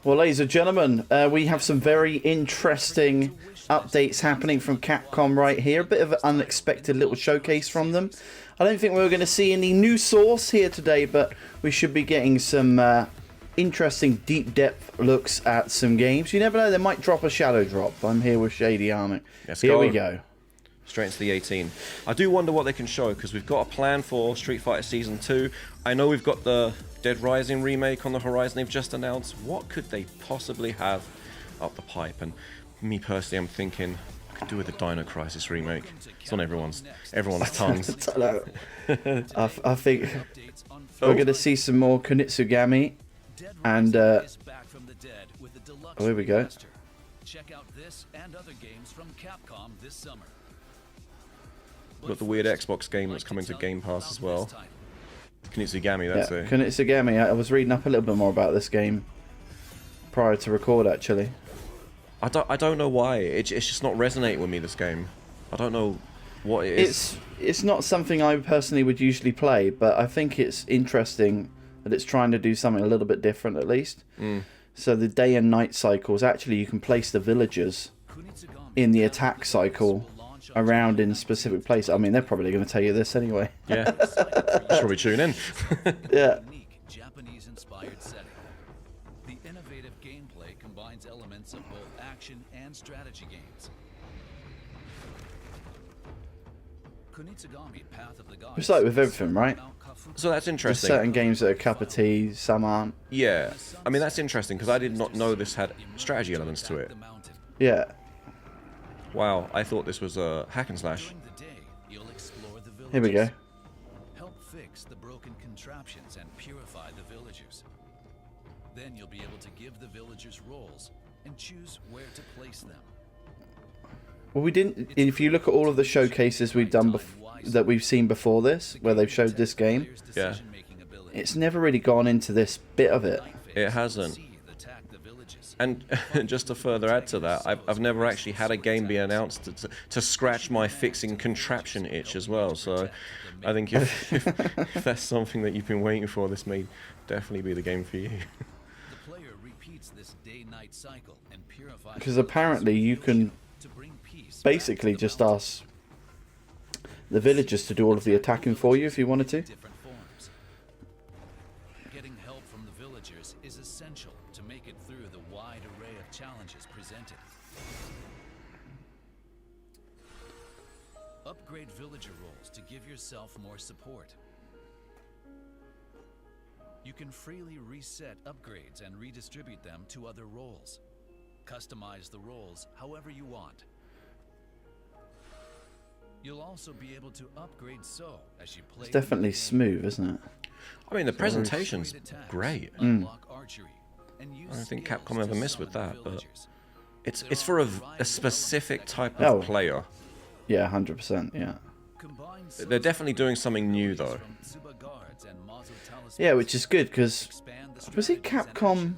Well, ladies and gentlemen, we have some very interesting updates happening from Capcom right here. A bit of an unexpected little showcase from them. I don't think we were going to see any new source here today, but we should be getting some interesting deep depth looks at some games. You never know, they might drop a shadow drop. I'm here with Shady Armic. Here we go. Straight into the 18. I do wonder what they can show, because we've got a plan for Street Fighter Season 2. I know we've got the Dead Rising remake on the horizon they've just announced. What could they possibly have up the pipe? And me personally, I'm thinking I could do with the Dino Crisis remake. It's on everyone's tongues. I think we're going to see some more Kunitsu-Gami. And oh, here we go. Check out this and other games from Capcom this summer. Got the weird Xbox game that's coming to Game Pass as well. Kunitsu-Gami, that's it. Kunitsu-Gami. I was reading up a little bit more about this game prior to record, actually. I don't know why. It's just not resonating with me, this game. I don't know what it is. It's not something I personally would usually play, but I think it's interesting that it's trying to do something a little bit different, at least. So the day and night cycles, actually you can place the villagers in the attack cycle around in specific places. I mean, they're probably going to tell you this anyway. Yeah. Should probably tune in. Yeah. Japanese-inspired setting. The innovative gameplay combines elements of both action and strategy games. Kunitsu-Gami, Path of the Gods. It's like with everything, right? So that's There's interesting. certain games that are a cup of tea, some aren't. Yeah. I mean, that's interesting, because I did not know this had strategy elements to it. Yeah. Wow, I thought this was a hack and slash. Here we go. Help fix the broken contraptions and purify the villagers. Then you'll be able to give the villagers roles and choose where to place them. Well, we didn't. If you look at all of the showcases we've done that we've seen before this, where they've showed this game, Yeah. it's never really gone into this bit of it. It hasn't. And just to further add to that, I've never actually had a game be announced to scratch my fixing contraption itch as well. So I think if that's something that you've been waiting for, this may definitely be the game for you. Because apparently you can basically just ask the villagers to do all of the attacking for you if you wanted to. Getting help from the villagers is essential to make it through the wide array of challenges presented. Upgrade villager roles to give yourself more support. You can freely reset upgrades and redistribute them to other roles. Customize the roles however you want. You'll also be able to upgrade as you play. It's definitely smooth, isn't it? I mean, the presentation's great. I don't think Capcom ever missed with that, but it's for a specific type of player. Yeah, 100%, yeah. They're definitely doing something new, though. Yeah, which is good, because was it Capcom?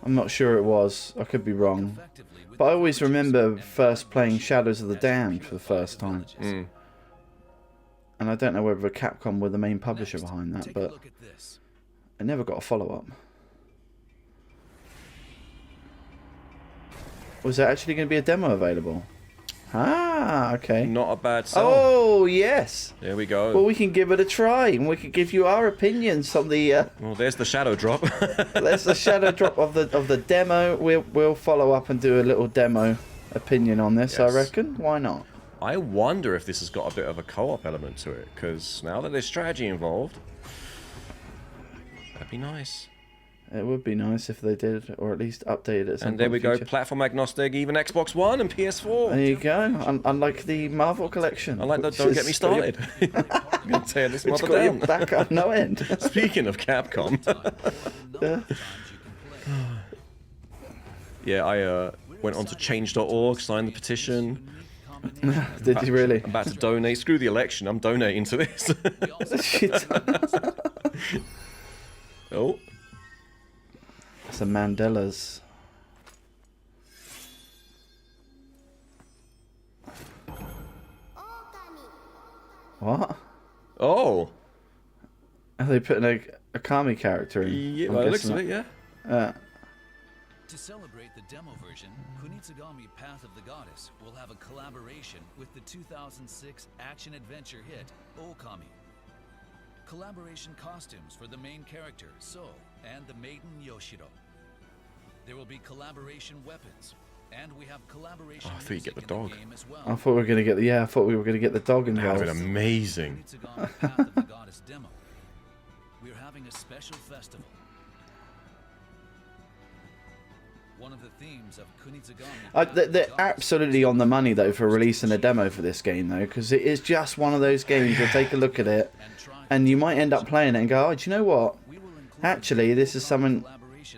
I'm not sure it was. I could be wrong. But I always remember first playing Shadows of the Damned for the first time. And I don't know whether Capcom were the main publisher behind that, but I never got a follow-up. Was there actually going to be a demo available? Ah, okay. Not a bad sell. Oh, yes. There we go. Well, we can give it a try, and we can give you our opinions on the... Well, there's the shadow drop. There's the shadow drop of the demo. We'll follow up and do a little demo opinion on this, Yes. I reckon. Why not? I wonder if this has got a bit of a co-op element to it, because now that there's strategy involved, that'd be nice. It would be nice if they did, or at least updated it. And there we go, platform agnostic, even Xbox One and PS4. There you go. Unlike the Marvel collection. I like that. Don't get me started. I'm going to tear this mother got your down. back up no end. Speaking of Capcom. Yeah, I went on to change.org, signed the petition. Did you really? I'm about to donate. Screw the election. I'm donating to this. Oh. Some Mandelas. What? Oh. Are they putting a Kami character in? Yeah, well, it looks of it, yeah. To celebrate the demo version, Kunitsu-Gami Path of the Goddess will have a collaboration with the 2006 action-adventure hit Okami. Collaboration costumes for the main character, So, and the maiden Yoshiro. There will be collaboration weapons, and we have collaboration I thought you'd get the dog. game as well. I thought we were gonna get the I thought we were gonna get the dog That would involved. have been amazing. Kunitsu-Gami Path of the Goddess demo. We're having a special festival. One of the themes of Kunitsu-Gami. They're absolutely on the money though for releasing a demo for this game though, because it is just one of those games. You'll take a look at it, and you might end up playing it and go, "Oh, do you know what? Actually, this is something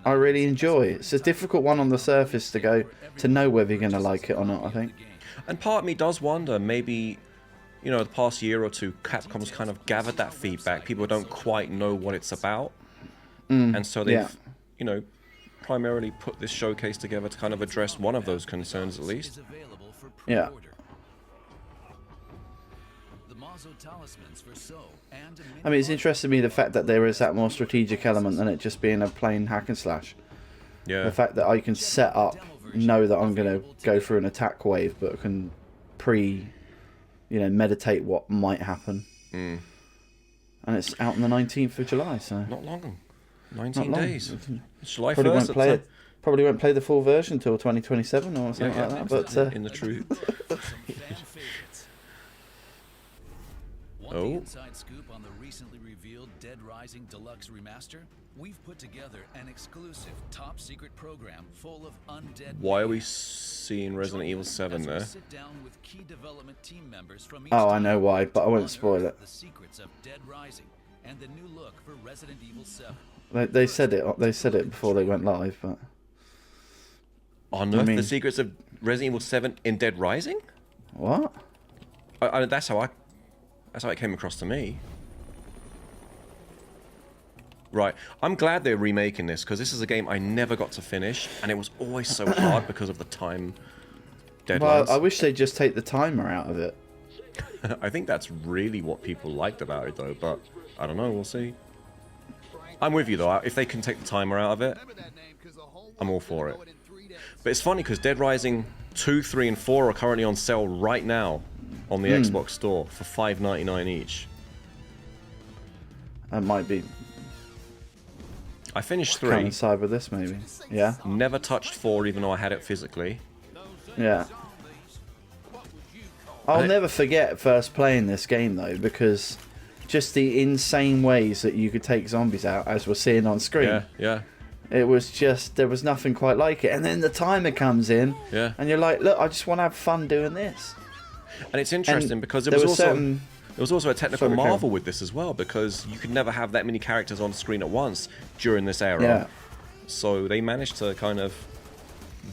I really enjoy." It's a difficult one on the surface to know whether you're going to like it or not, I think. And part of me does wonder, maybe, you know, the past year or two, Capcom's kind of gathered that feedback. People don't quite know what it's about, and so they've, you know, primarily put this showcase together to kind of address one of those concerns at least. Yeah. I mean, it's interesting to me the fact that there is that more strategic element than it just being a plain hack and slash. Yeah. The fact that I can set up, know that I'm going to go through an attack wave, but can meditate what might happen. And it's out on the 19th of July, so Not long. 19 not long. days. It's July Probably 1st. won't play it. Probably won't play the full version till 2027 or something like that. But in the truth. Want the inside scoop on the recently revealed Dead Rising Deluxe Remaster? We've put together an exclusive top secret program full of undead. Why are we seeing Resident Evil 7 there? Sit down with key development team members from each oh, I team know why, but I won't to spoil unearth it. The secrets of Dead Rising and the new look for Resident Evil 7. They said it. They said it before they went live, but Unearth I mean- the secrets of Resident Evil 7 in Dead Rising? what? That's how it came across to me. Right, I'm glad they're remaking this, because this is a game I never got to finish, and it was always so hard because of the time deadlines. Well, I wish they'd just take the timer out of it. I think that's really what people liked about it, though, but I don't know, we'll see. I'm with you, though. If they can take the timer out of it, I'm all for it. But it's funny, because Dead Rising 2, 3, and 4 are currently on sale right now on the Xbox Store for $5.99 each. That might be I finished 3. coincide with this, maybe. Yeah, Never touched 4, even though I had it physically. yeah. I'll never forget first playing this game though, because just the insane ways that you could take zombies out, as we're seeing on screen. Yeah, yeah. It was just, there was nothing quite like it. And then the timer comes in, Yeah. and you're like, look, I just want to have fun doing this. And it's interesting And because it there was were also certain- there was also a technical Sorry, marvel Karen. with this as well, because you could never have that many characters on screen at once during this era. Yeah. So they managed to kind of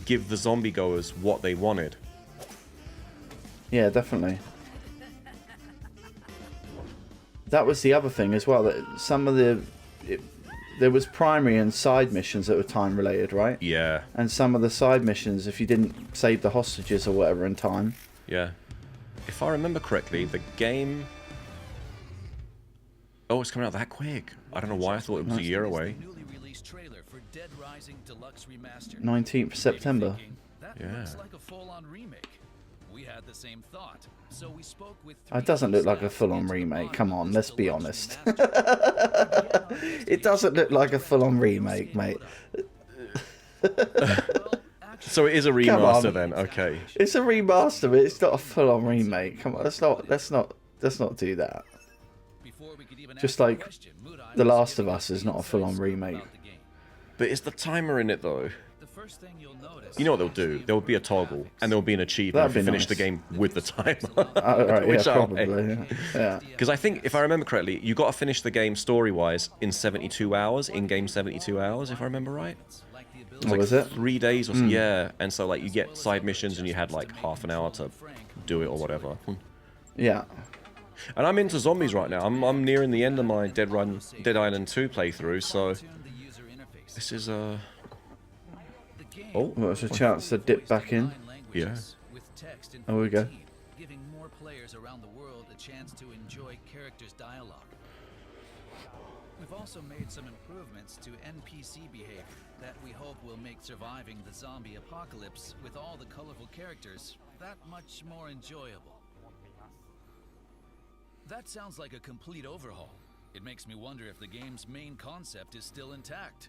give the zombie goers what they wanted. Yeah, definitely. That was the other thing as well, that some of there was primary and side missions that were time related, right? Yeah, And some of the side missions, if you didn't save the hostages or whatever in time. yeah. If I remember correctly, the game... Oh, it's coming out that quick. I don't know why I thought it was a year away. Newly released trailer for Dead Rising Deluxe Remaster. 19th September. That Yeah. looks like a full-on remake. We had the same thought, so we spoke with It doesn't look like a full-on remake. Come on, let's be honest. It doesn't look like a full-on remake, mate. So it is a on. remaster then, okay. It's a remaster, but it's not a full-on remake. Come on, let's not do that. Just like The Last of Us is not a full-on remake. But is the timer in it though? You know what they'll do? There will be a toggle, and there will be an achievement if That'd you be finish the nice. game with the timer. Oh, right, yeah, Which I'll probably. Yeah. Because I think, if I remember correctly, you got to finish the game story-wise in 72 hours, in-game 72 hours, if I remember right. What was it? 3 days or so, yeah. And so, like, you get side missions, and you had, like, half an hour to do it or whatever. Yeah. And I'm into zombies right now. I'm nearing the end of my Dead Island 2 playthrough, so this is Oh, Well, there's a chance to dip back in. yeah. There we go. Giving more players around the world a chance to enjoy characters' dialogue. We've also made some improvements to NPC behavior that we hope will make surviving the zombie apocalypse with all the colorful characters that much more enjoyable. That sounds like a complete overhaul. It makes me wonder if the game's main concept is still intact.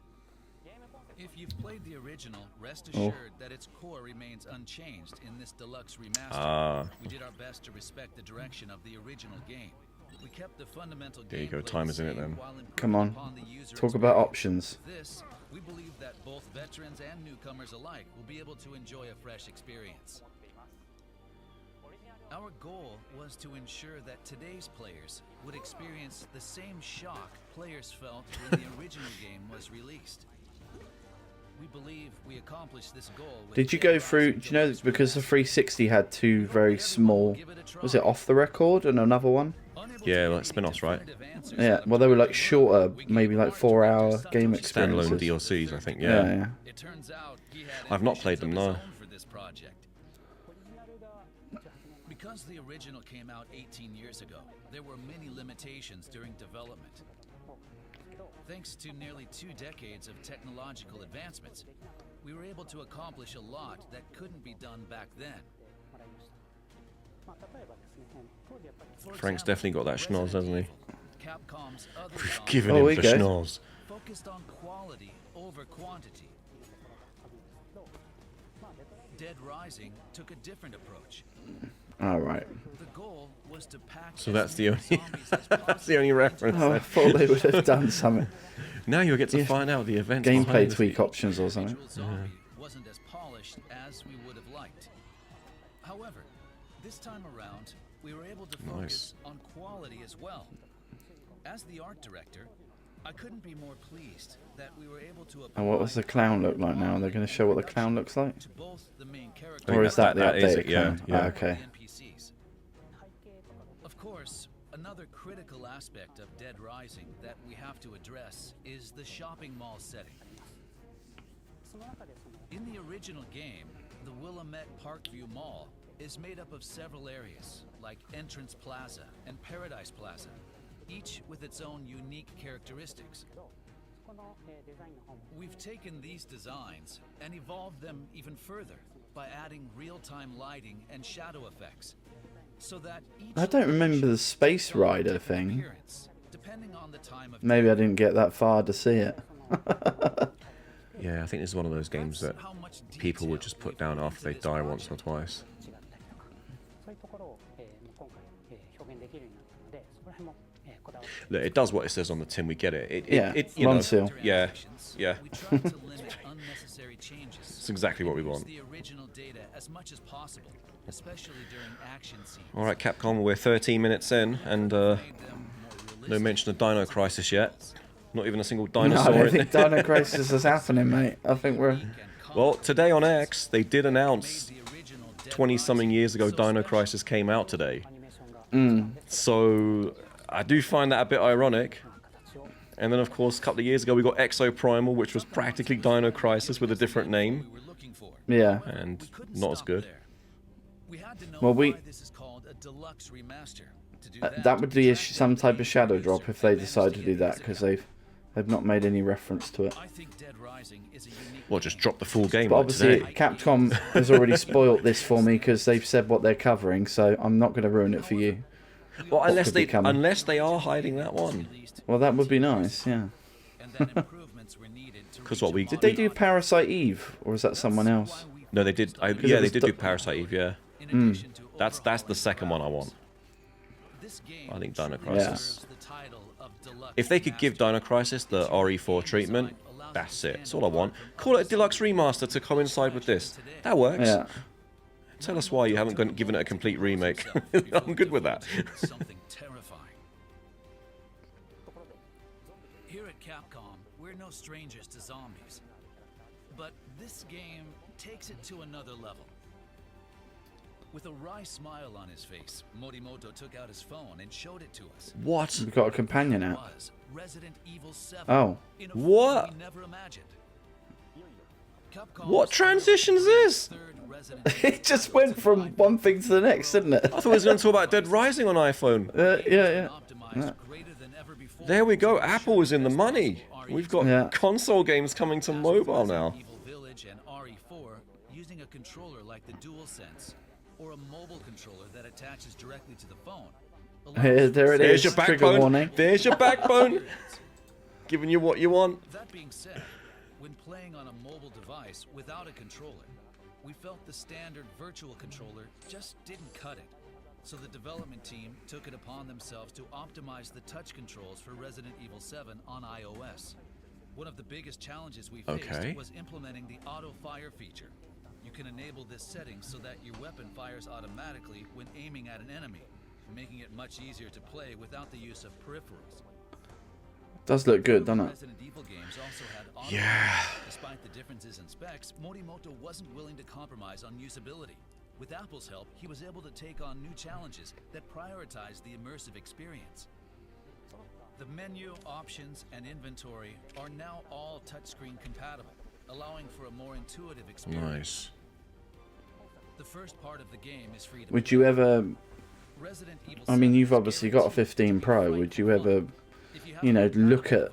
If you've played the original, rest assured that its core remains unchanged in this Deluxe Remaster. We did our best to respect the direction of the original game. We kept the fundamental There you gameplay go, time is in it the same then. while improving Come on. upon the user Talk about experience. options. This, we believe that both veterans and newcomers alike will be able to enjoy a fresh experience. Our goal was to ensure that today's players would experience the same shock players felt when the original game was released. We believe we accomplished this goal with Did you go through, do you know, because the 360 had two very small, was it Off the Record and another one? Yeah, like spin-offs, right? Yeah, well they were like shorter, maybe like 4-hour game experiences. Standalone DLCs, I think, Yeah, yeah. yeah. It turns out he had I've not played them, ambitions no. of his own for this project. Because the original came out 18 years ago, there were many limitations during development. Thanks to nearly 2 decades of technological advancements, we were able to accomplish a lot that couldn't be done back then. For Frank's example, definitely got that schnoz, hasn't he? Capcom's other We've genre given Oh, him we the go. schnoz. focused on quality over quantity. Dead Rising took a different approach. Alright. The goal was to pack So as that's the many only zombies as that's the possible. only reference. Oh, I thought they would have done something. Now you'll get to Yeah. find out the events. Gameplay behind the tweak scenes. options or something. Individual zombie wasn't as polished as we would have liked. However, this time around, we were able to focus on quality as well. As the art director, I couldn't be more pleased that we were able to And what does the clown look like now? They're going to show what the clown looks like? to both the main character I think Or is that the that is updated it, yeah, clown? yeah. Ah, okay. and NPCs. Of course, another critical aspect of Dead Rising that we have to address is the shopping mall setting. In the original game, the Willamette Parkview Mall is made up of several areas, like Entrance Plaza and Paradise Plaza, each with its own unique characteristics. We've taken these designs and evolved them even further by adding real-time lighting and shadow effects, so that each I don't remember the location Space has its own Rider different thing. appearance, depending on the time of Maybe day. I didn't get that far to see it. Yeah, I think this is one of those games that That's how much people would detail just put we've down put after they into this die once or project. twice. そういうところを、もう今回、表現できるようになったので、そこら辺も、こだわって Look, it does what it says on the tin. We get it. Yeah, you know, run seal. Yeah, Interactions, yeah. we tried to limit unnecessary changes. It's exactly what we Use want. the original data as much as possible, especially during action scenes. All right, Capcom, we're 13 minutes in, and Made them more no mention of Dino Crisis yet. Not even a single No, I dinosaur don't in think there. Dino Crisis is happening, mate. I think we're... Well, today on X, they did announce 20-something years ago Dino Crisis came out today. アニメーションが So I do find that a bit ironic. And then, of course, a couple of years ago, we got Exo Primal, which was practically Dino Crisis with a different name. we were looking for. Yeah. And We couldn't not as stop good. there. We had to know Well, why this is called a Deluxe Remaster. To do That would be attract some type of the shadow user drop if who they managed decide to get do that, this because out. they've not made any reference to it. I think Dead Rising is a unique Well, just drop the full game But like obviously, today. Capcom has already spoilt this for me because they've said what they're covering, so I'm not going to ruin it for you. Well, unless could be they coming. are hiding that one. released Well, that would be nice, yeah. and that improvements were needed to 'Cause reach what we a Did they do modern Parasite Eve, or is that someone That's else? why we No, they did. focused on it Yeah, they was did the- do Parasite Eve. Yeah, in addition to that's the overhauling second one I want. This game I think Dino truly Crisis. deserves the title of Deluxe If they could give Remaster. Dino Crisis the RE4 treatment, that's it. That's all I want. Call it a Deluxe Remaster to coincide with this. That works. Yeah. Tell us why you haven't given it a complete remake. I'm good with that. Something terrifying. Here at Capcom, we're no strangers to zombies. But this game takes it to another level. With a wry smile on his face, Morimoto took out his phone and showed it to us. What? We've got a companion It out. was Resident Evil 7 Oh. in a What? form we never imagined. Capcom's What transition is this? third Resident It just went from one thing to the next, didn't it? I thought we was going to talk about Dead Rising on iPhone. Yeah, yeah. optimized greater than ever before. There we go. Apple is in the money. We've got console games coming to mobile now. Evil Village and RE4 using a controller like the DualSense or a mobile controller that attaches directly to the phone. There it There's is. your Trigger backbone. warning. There's your backbone. Giving you what you want. That being said, when playing on a mobile device without a controller, we felt the standard virtual controller just didn't cut it. So the development team took it upon themselves to optimize the touch controls for Resident Evil 7 on iOS. One of the biggest challenges we faced was implementing the auto fire feature. You can enable this setting so that your weapon fires automatically when aiming at an enemy, making it much easier to play without the use of peripherals. Does look good, doesn't it? Resident Evil games also had auto. Despite the differences in specs, Morimoto wasn't willing to compromise on usability. With Apple's help, he was able to take on new challenges that prioritized the immersive experience. The menu, options, and inventory are now all touchscreen compatible, allowing for a more intuitive experience. Nice. The first part of the game is free to Would you ever... Resident Evil I mean, 7 you've is obviously got a 15 Pro. Would you ever, you know, look at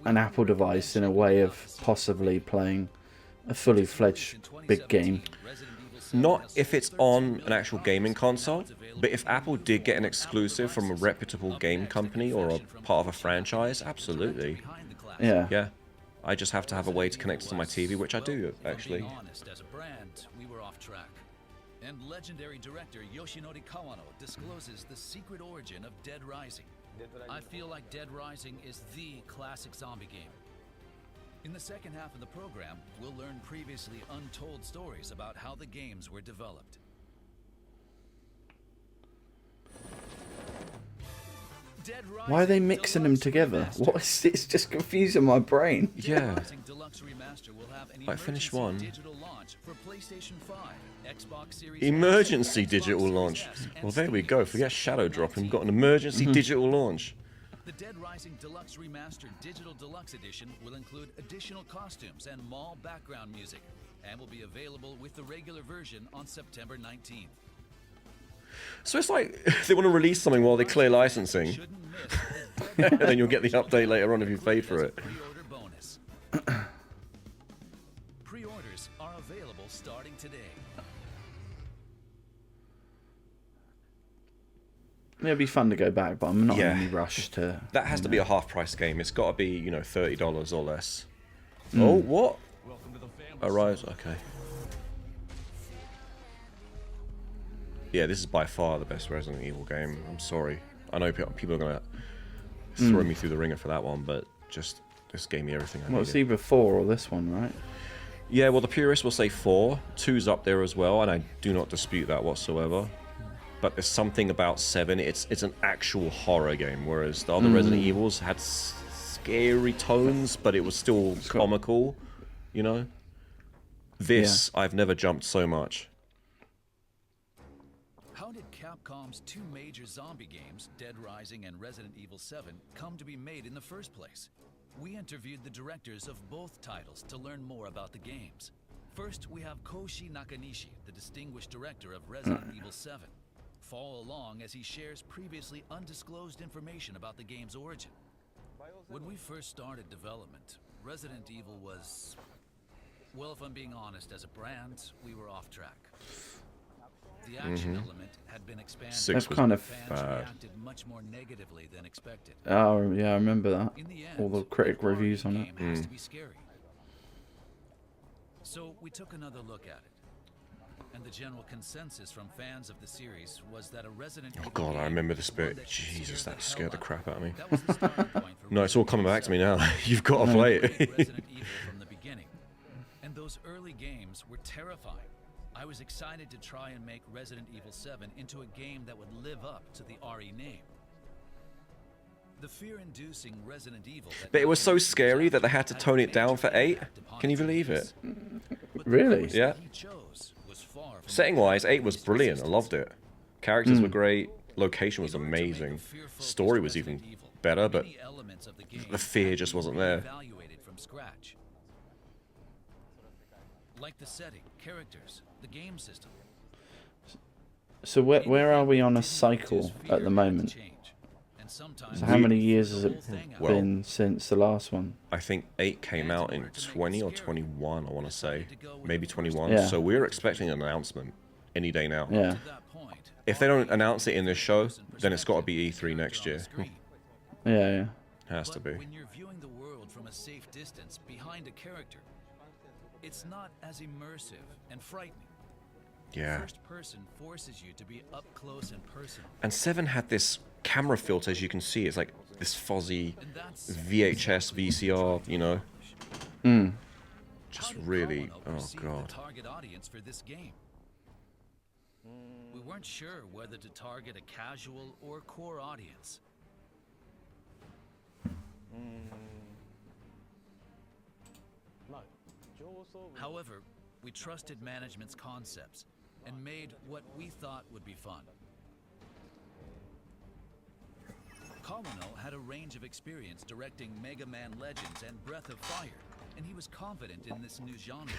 an Apple device in a way of possibly playing a fully fledged big game? Not if it's on an actual gaming console, but if Apple did get an exclusive from a reputable game company or a part of a franchise, absolutely. Yeah. Yeah. I just have to have a way to connect it to my TV, which I do, actually. Honest, as a brand, we were off track. And legendary director Yoshinori Kawano discloses the secret origin of Dead Rising. I feel like Dead Rising is the classic zombie game. In the second half of the program, we'll learn previously untold stories about how the games were developed. Why are they mixing them together? What is it's just confusing my brain. Yeah. Deluxe Remaster will have an Like, finish emergency one. digital launch for PlayStation 5, Xbox Series Emergency X, digital Xbox launch. Series S, and Well, there we Steam. go. Forget Shadow Drop and got an emergency digital launch. The Dead Rising Deluxe Remastered Digital Deluxe Edition will include additional costumes and mall background music, and will be available with the regular version on September 19th. So it's like they want to release something while they clear licensing, Shouldn't miss and then you'll get the update later on if you paid for it. pre-order bonus. Pre-orders are available starting today. It'd be fun to go back, but I'm not Yeah. in any rush to... That has to be a half-price game. It's got to be, you know, $30 or less. Oh, what? Arise. Okay. Yeah, this is by far the best Resident Evil game. I'm sorry. I know people are gonna throw me through the ringer for that one, but just this gave me everything I Well, it's needed. either 4 or this one, right? Yeah, well, the purists will say 4. 2's up there as well, and I do not dispute that whatsoever. But there's something about 7. It's an actual horror game, whereas the other Resident Evils had scary tones, but it was still comical, you know? This, I've never jumped so much. How did Capcom's two major zombie games, Dead Rising and Resident Evil 7, come to be made in the first place? We interviewed the directors of both titles to learn more about the games. First, we have Koshi Nakanishi, the distinguished director of Resident Evil 7. Follow along as he shares previously undisclosed information about the game's origin. When we first started development, Resident Evil was... well, if I'm being honest, as a brand, we were off track. The action element had been expanded. 6 That's was kind of... Fans bad. reacted much more negatively than expected. Oh, yeah, I remember that. In the end, All the critic reviews on it. game has to be scary. So we took another look at it. And the general consensus from fans of the series was that a Resident Oh Evil god, I game remember this was one bit. that should Jesus, scare that scared the hell crap out of me. That was the starting point for No, it's all coming back to me now. You've got to play it. Resident Evil from the beginning. And those early games were terrifying. I was excited to try and make Resident Evil 7 into a game that would live up to the RE name. The fear-inducing Resident Evil that But it was so scary that they had to tone it down for 8. Can you believe it? But the Really? course Yeah. he chose was far from Setting-wise, 8 was brilliant. I loved it. Characters were great. Location was amazing. Story was even better, but many elements of the game the fear just wasn't there. evaluated from scratch. Like the setting, characters, the game system. So where are we on a cycle at the moment? And sometimes So how many years has it Well- been since the last one? I think 8 came out in 20 or 21, I want to say. Maybe 21. Yeah. So we're expecting an announcement any day now. Yeah. to that point, If they don't announce it in this show, then it's got to be E3 next year. Yeah, yeah. Has to but be. when you're viewing the world from a safe distance behind a character, it's not as immersive and frightening. Yeah. First person forces you to be up close and personal. And 7 had this camera filter, as you can see. It's like this fuzzy And that's VHS, VCR, you know. Mm. Just How did really, Kawano oh perceive the god. target audience for this game? We weren't sure whether to target a casual or core audience. However, we trusted management's concepts and made what we thought would be fun. Kawano had a range of experience directing Mega Man Legends and Breath of Fire, and he was confident in this new genre.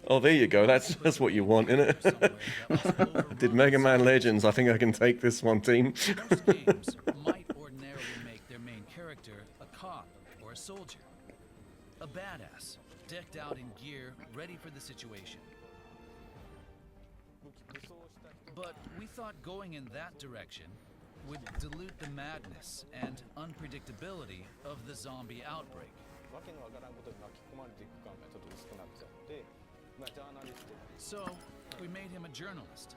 Oh, there you go. That's what you want, innit? Somewhere that was overrun Did Mega Man with Legends? I think I can take this one, team. Most games might ordinarily make their main character a cop or a soldier. A badass, decked out in gear, ready for the situation. But we thought going in that direction would dilute the madness and unpredictability of the zombie outbreak. So, we made him a journalist.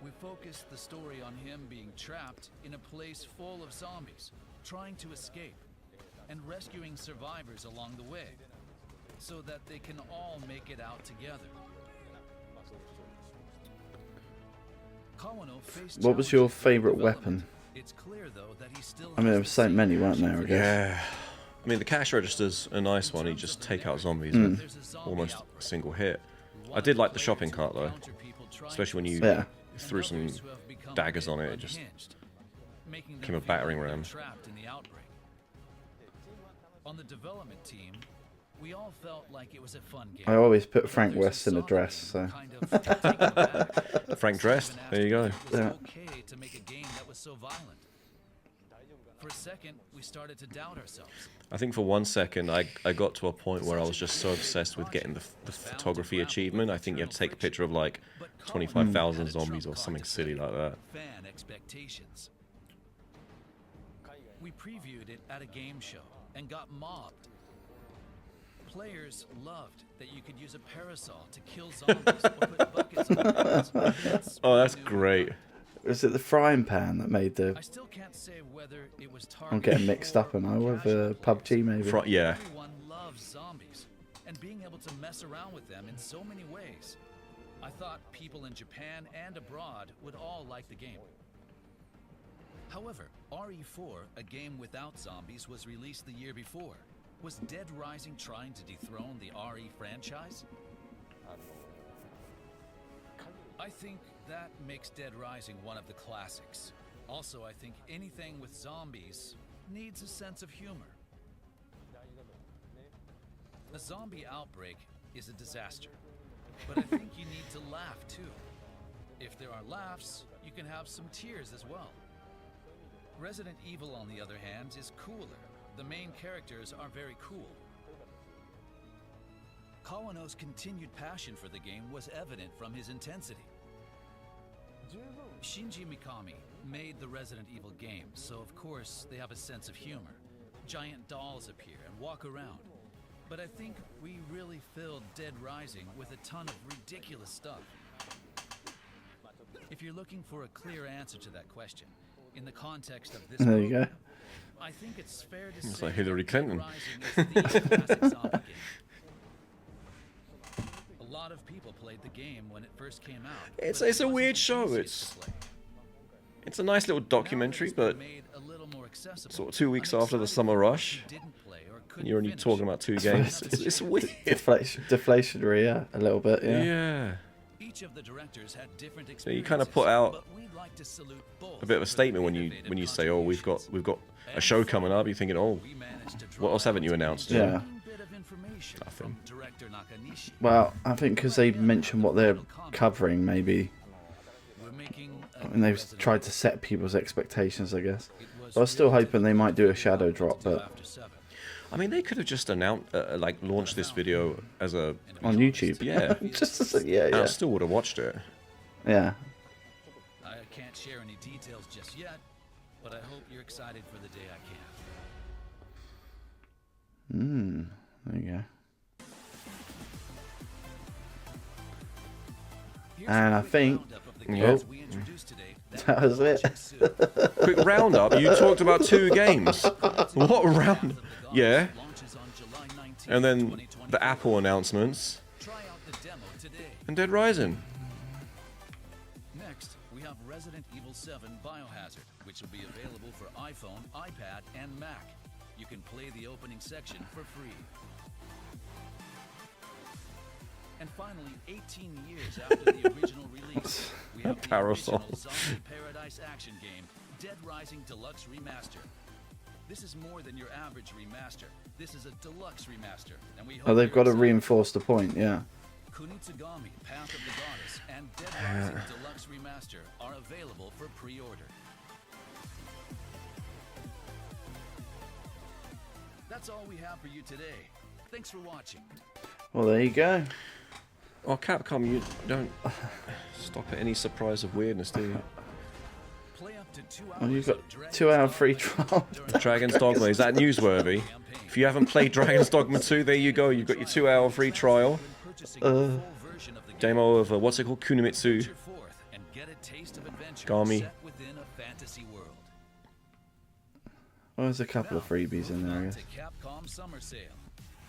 We focused the story on him being trapped in a place full of zombies, trying to escape, and rescuing survivors along the way, so that they can all make it out together. Kawano faced What was your challenges in favourite development. weapon? It's clear, though, that he still I mean, has there the were so same many, weren't there, I passion for guess? Yeah. I mean, the cash register's a nice one. You just take out zombies Mm. with There's a zombie almost a outbreak. single hit. We I did wanted like the players shopping to cart, though. encounter people trying Especially when to you Yeah. threw and some others who have become daggers a on bit it. It just unhinged, making them became a feel battering like they're ram. trapped in the outbreak. On the development team, we all felt like it was a fun game. I always put But Frank others who West in a saw the dress, game so. kind of taken aback. Frank dressed. Even There you go. asked if it was Yeah. okay to make a game that was so violent. For a second, we started to doubt ourselves. I think for 1 second, I got to a point where I was just so obsessed with getting the photography achievement. I think you have to take a picture of like 25,000 zombies or something silly like that. Fan expectations. We previewed it at a game show and got mobbed. Players loved that you could use a parasol to kill zombies or put buckets on them. Oh, that's great. Was it the frying pan that made the... I still can't say whether it was I'm getting mixed up, am I, with PUBG maybe? Yeah. Everyone loves zombies, and being able to mess around with them in so many ways. I thought people in Japan and abroad would all like the game. However, RE4, a game without zombies, was released the year before. Was Dead Rising trying to dethrone the RE franchise? I think that makes Dead Rising one of the classics. Also, I think anything with zombies needs a sense of humor. A zombie outbreak is a disaster, but I think you need to laugh too. If there are laughs, you can have some tears as well. Resident Evil, on the other hand, is cooler. The main characters are very cool. Kawano's continued passion for the game was evident from his intensity. Shinji Mikami made the Resident Evil games, so of course they have a sense of humor. Giant dolls appear and walk around. But I think we really filled Dead Rising with a ton of ridiculous stuff. If you're looking for a clear answer to that question, in the context of this There you go. program, I think it's fair to It's say like Hillary that Clinton. Dead Rising is the classic zombie game. A lot of people played the game when it first came out. It's but it a wasn't weird the show. easiest to play. It's a nice little documentary, Now that it's but been made a little more accessible, sort of 2 weeks I'm after the excited summer for rush, those who didn't play or and couldn't you're only finish. talking about 2 games. It's weird. Deflationary, yeah, a little bit, yeah. Yeah. Each of the directors had different So you kind of experiences, put out but we'd like to salute both a bit of a for statement their when you innovative say, "Oh, we've contributions. got a show coming up." You're thinking, "Oh, We managed to what draw else haven't you out announced?" a Yeah. bit of information Nothing. from director Nakanishi. Well, I think because they mentioned what they're covering, maybe. We're making a And they've tried to set people's expectations, I guess. But I was still hoping they might do a shadow drop, but I mean, they could have just announced, like, launched this video as a on YouTube. Yeah. Just as a, yeah, I yeah. still would have watched it. Yeah. I can't share any details just yet, but I hope you're excited for the day I can. There you go. Here's And a I quick think roundup of the Oh. games we introduced today that was it. Quick roundup. You talked about 2 games. What round? Yeah. launches on July 19th, And then 2020. the Apple announcements Try out the demo today. and Dead Rising. Next, we have Resident Evil 7 Biohazard, which will be available for iPhone, iPad, and Mac. You can play the opening section for free. And finally, 18 years after the original release, we have the Parasol. original Zombie Paradise action game, Dead Rising Deluxe Remaster. This is more than your average remaster. This is a deluxe remaster, and we hope Oh, they've you're got to excited. reinforce the point, yeah. Kunitsu-Gami, Path of the Goddess, and Dead Rising Deluxe Remaster are available for pre-order. That's all we have for you today. Thanks for watching. Well, there you go. Oh, Capcom, you don't stop at any surprise of weirdness, do you? Play up to 2 hours Well, you've got of Dragon's 2 hour Dogma free trial. during Dragon's Dogma, is that newsworthy? If you haven't played Dragon's Dogma 2, there you go. You've got your 2 hour free trial. purchasing the full version of the game. Demo of, what's it called? Kunitsu. Venture forth and get a taste of adventure Gami. set within a fantasy world. Well, there's a couple of freebies in there, I On guess. to Capcom Summer Sale.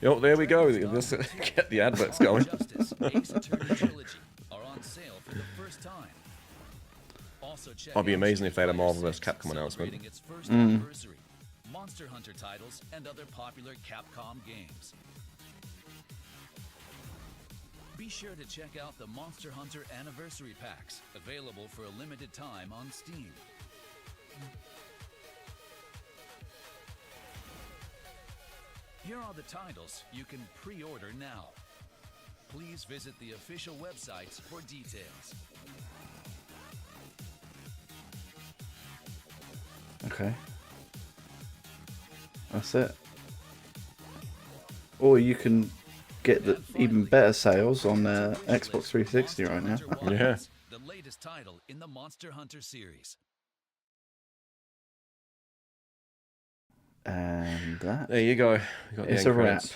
Oh, there we go. Dragon's Let's Dogma 2, get the adverts going. Justice, Ace Attorney Trilogy are on sale for the first time. Also check I'd be out amazing if they had a Street Fighter marvelous 6 Capcom announcement. celebrating its first anniversary, Monster Hunter titles, and other popular Capcom games. Be sure to check out the Monster Hunter Anniversary Packs, available for a limited time on Steam. Here are the titles you can pre-order now. Please visit the official websites for details. Okay. That's it. Or you can get the even better sales on Xbox 360 right now. Yeah. The latest title in the Monster Hunter series. And that. There you go. We got the It's end a wrap. credits.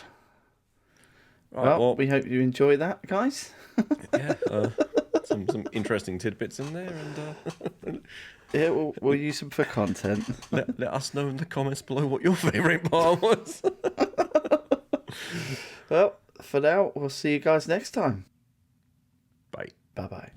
Right, Well, we hope you enjoy that, guys. yeah, some interesting tidbits in there, and Yeah, we'll use them for content. let us know in the comments below what your favourite part was. Well, for now, we'll see you guys next time. Bye. Bye-bye.